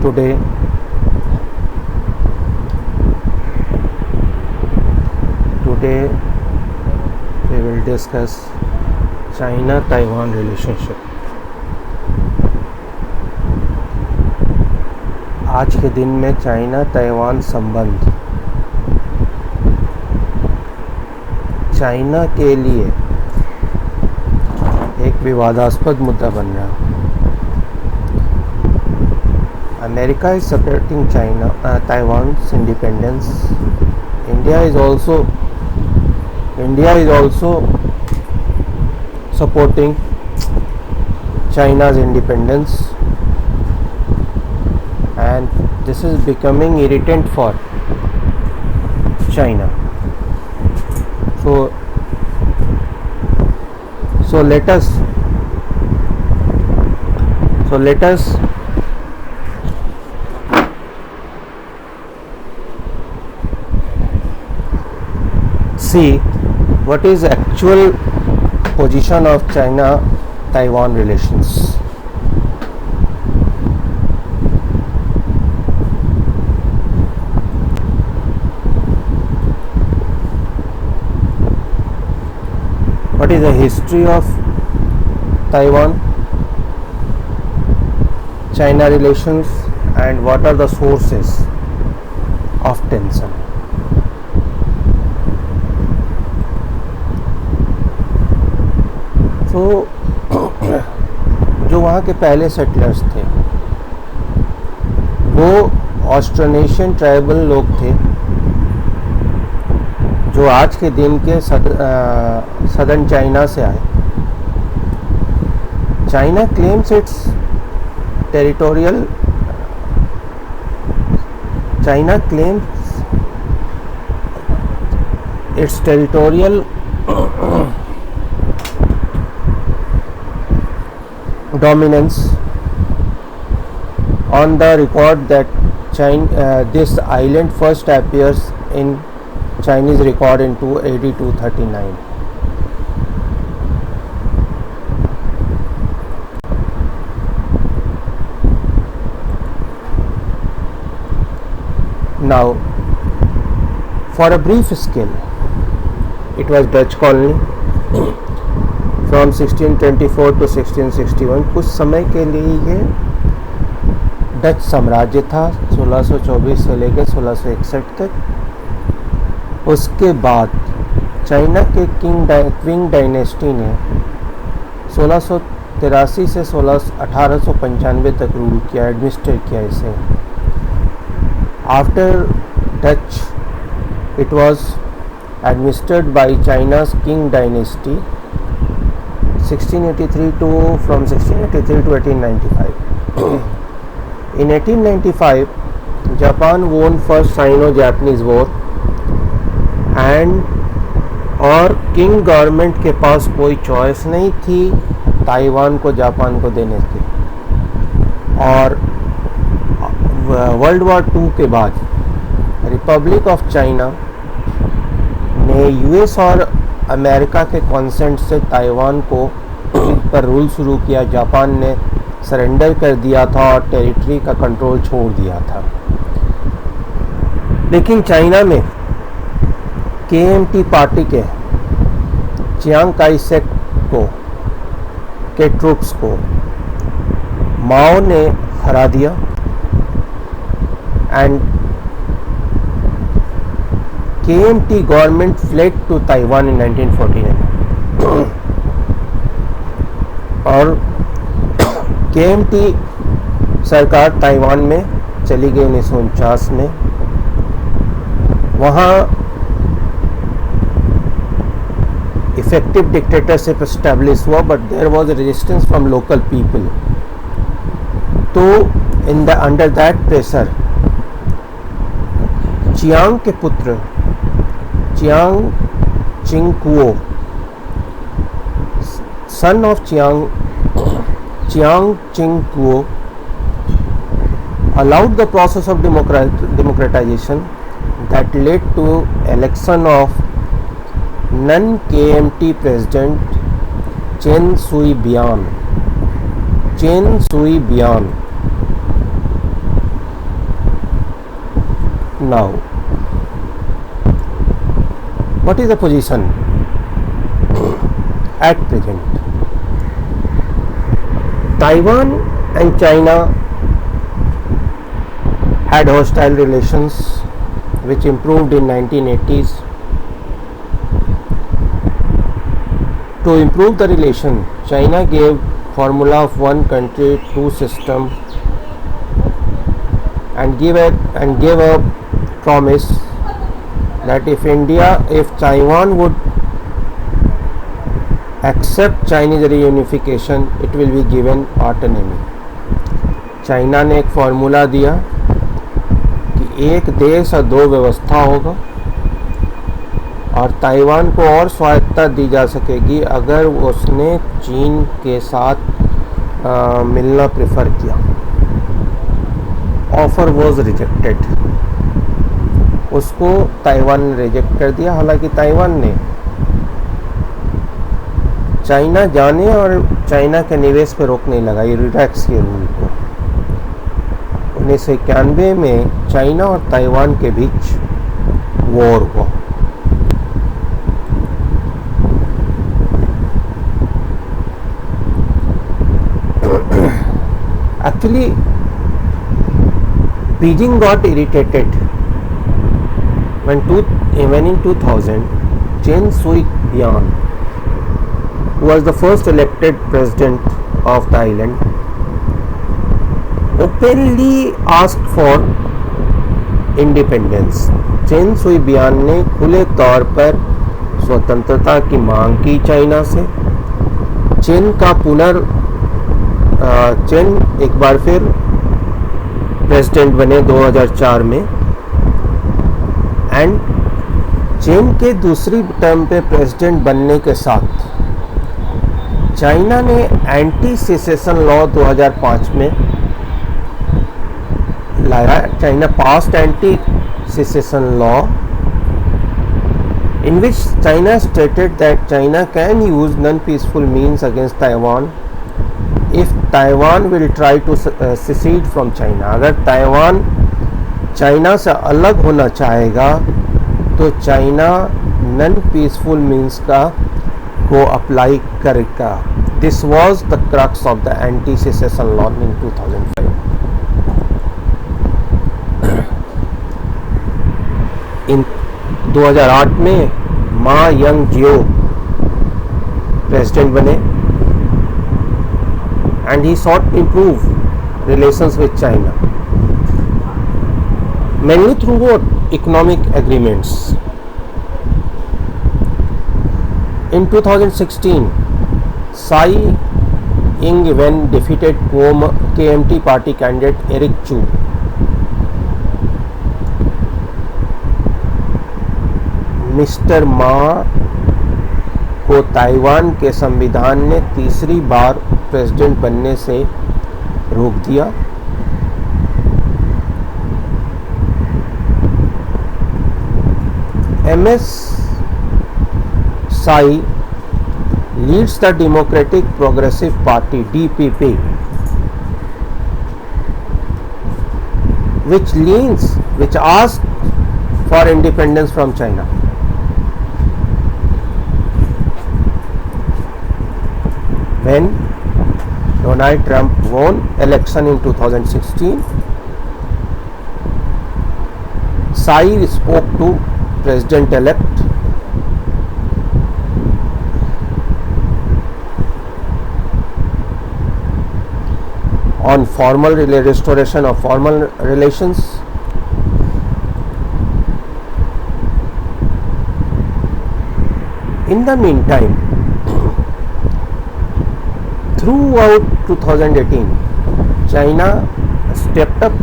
Today we will discuss China-Taiwan relationship. आज के दिन में चाइना ताइवान संबंध चाइना के लिए एक विवादास्पद मुद्दा बन रहा है. America is supporting Taiwan's independence. India is also supporting China's independence, and this is becoming irritant for China. So let us see what is actual position of China-Taiwan relations. What is the history of Taiwan-China relations, and what are the sources of tension? तो जो वहाँ के पहले settlers थे वो Austronesian tribal लोग थे जो आज के दिन के सदर्न चाइना से आए. China claims it's territorial dominance on the record that this island first appears in Chinese record in AD 239. Now, for a brief scale, it was Dutch colony from 1624 to 1661. कुछ समय के लिए ये Dutch साम्राज्य था 1624 से लेकर 1661 तक. उसके बाद चाइना के क्विंग डायनेस्टी ने 1683 से 1895 तक रूल किया, एडमिनिस्टर किया इसे. After Dutch it was administered by China's Qing dynasty 1683 to 1895. In 1895, Japan won first Sino-Japanese war, और किंग गवर्नमेंट के पास कोई चॉइस नहीं थी ताइवान को जापान को देने की. और वर्ल्ड वॉर 2 के बाद रिपब्लिक ऑफ चाइना ने यूएस और अमेरिका के कंसेंट से ताइवान को पर रूल शुरू किया. जापान ने सरेंडर कर दिया था और टेरिटरी का कंट्रोल छोड़ दिया था. लेकिन चाइना में केएमटी पार्टी के चियांग काई शेक के ट्रूप्स को माओ ने हरा दिया, and KMT government fled to Taiwan in 1949. और KMT सरकार ताइवान में चली गई 1949 में. वहाँ इफेक्टिव डिक्टेटरशिप एस्टेब्लिश हुआ, but there was resistance from local people. तो अंडर दैट प्रेशर चियांग के पुत्र Chiang Chingkuo, son of Chiang Ching-kuo, allowed the process of democratization that led to election of non-KMT president Chen Shui-bian now, what is the position at present? Taiwan and China had hostile relations which improved in 1980s. To improve the relation, China gave formula of one country, two system, and gave a promise that if Taiwan would accept Chinese reunification, it will be given autonomy. China ने एक formula दिया कि एक देश और दो व्यवस्था होगा और ताइवान को और स्वायत्तता दी जा सकेगी अगर उसने चीन के साथ मिलना प्रेफर किया. Offer was rejected. उसको ताइवान ने रिजेक्ट कर दिया. हालांकि ताइवान ने चाइना जाने और चाइना के निवेश पर रोक नहीं लगाई, रिलैक्स के रूल को. 1991 में चाइना और ताइवान के बीच वॉर हुआ. Actually, Beijing got irritated when in 2000, Chen Shui-bian, who was the first elected president of Thailand, openly asked for independence. Chen Shui-bian ने खुले तौर पर स्वतंत्रता की मांग की चाइना से. चीन एक बार फिर प्रेसिडेंट बने 2004 में एंड चीन के दूसरी टर्म पे प्रेसिडेंट बनने के साथ चाइना ने एंटी सेसेशन लॉ 2005 में लाया. China passed anti cessation law in which China stated that China can use non-peaceful means against Taiwan if Taiwan will try to secede from China. अगर Taiwan China से अलग होना चाहेगा तो China non peaceful means को apply करेगा. This was the crux of the anti cessation law in 2005. इन 2008 में मा यंग जियो प्रेसिडेंट बने and he sought to improve relations with China, mainly through what? Economic agreements. In 2016, Tsai Ing-wen defeated KMT party candidate Eric Chu. Mister मा को Taiwan के संविधान ने तीसरी बार president बनने से रोक दिया. MS Tsai leads the Democratic Progressive Party DPP, which asked for independence from China. When Donald Trump won election in 2016, Tsai spoke to President-elect on restoration of formal relations. In the meantime, throughout 2018, China stepped up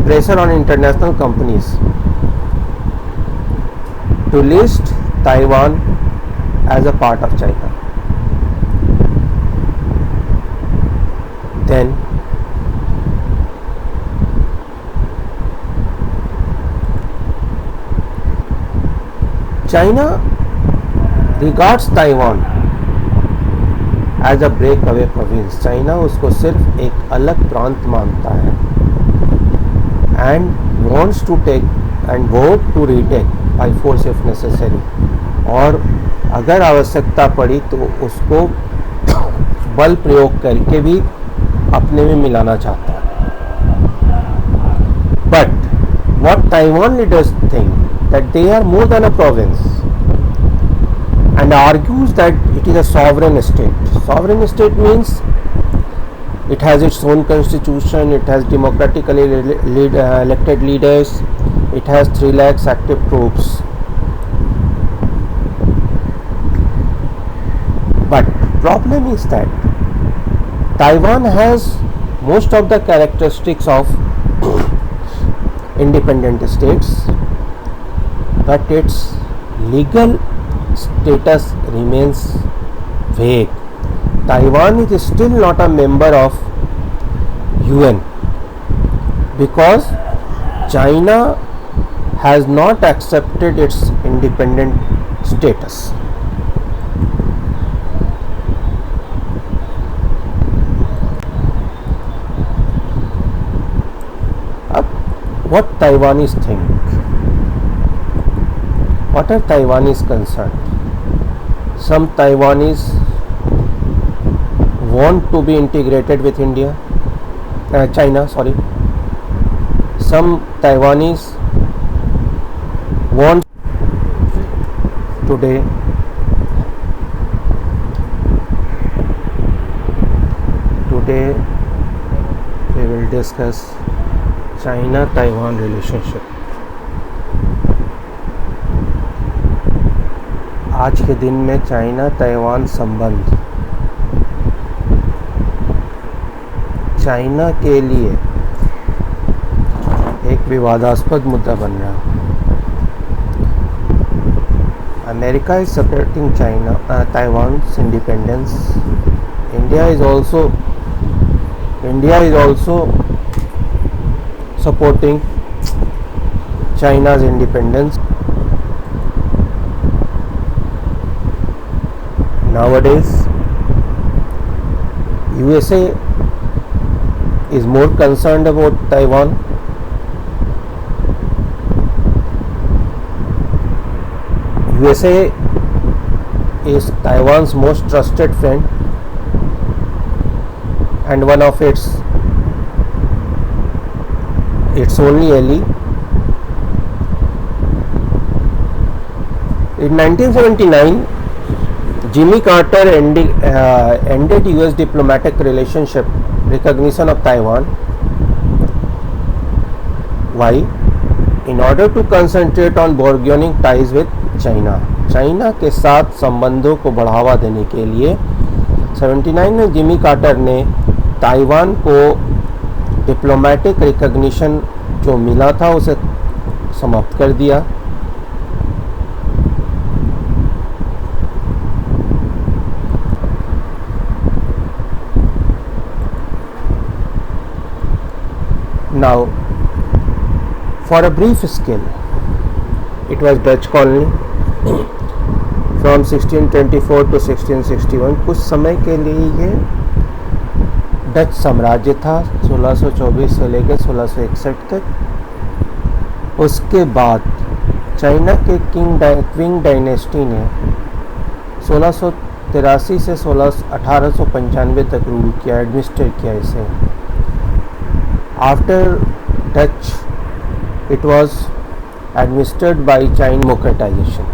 pressure on international companies to list Taiwan as a part of China. Then China regards Taiwan as a breakaway province. China उसको सिर्फ एक अलग प्रांत मानता है and wants to take and vote to retake by force if necessary, और अगर आवश्यकता पड़ी तो उसको बल प्रयोग करके भी अपने में मिलाना चाहता है. But what Taiwan leaders think that they are more than a province and argues that it is a sovereign state. Sovereign state means it has its own constitution, it has democratically elected leaders, it has 3 lakhs active troops. But problem is that Taiwan has most of the characteristics of independent states, but its legal status remains vague. Taiwan is still not a member of UN because China has not accepted its independent status. What Taiwanese think? What are Taiwanese concerned? Some Taiwanese want to be integrated with China. Some Taiwanese want. Today we will discuss China Taiwan relationship. आज के दिन में China Taiwan संबंध China के लिए एक विवादास्पद मुद्दा बन रहा है. America is supporting Taiwan's independence. India is also supporting China's independence. Nowadays, USA is more concerned about Taiwan. USA is Taiwan's most trusted friend and one of its only ally. In 1979, Jimmy Carter ended US diplomatic relationship recognition of Taiwan. Why? In order to concentrate on burgeoning ties with China. China के साथ संबंधों को बढ़ावा देने के लिए 79 में Jimmy Carter ने ताइवान को डिप्लोमेटिक रिकॉग्निशन जो मिला था उसे समाप्त कर दिया. Now, for a brief scale, it was Dutch colony from 1624 to 1661. कुछ समय के लिए ये डच साम्राज्य था 1624 से लेकर 1661 तक. उसके बाद चाइना के क्विंग डायनेस्टी ने 1683 से 1895 तक रूल किया, एडमिनिस्टर किया इसे. After Dutch, it was administered by Chinese democratization.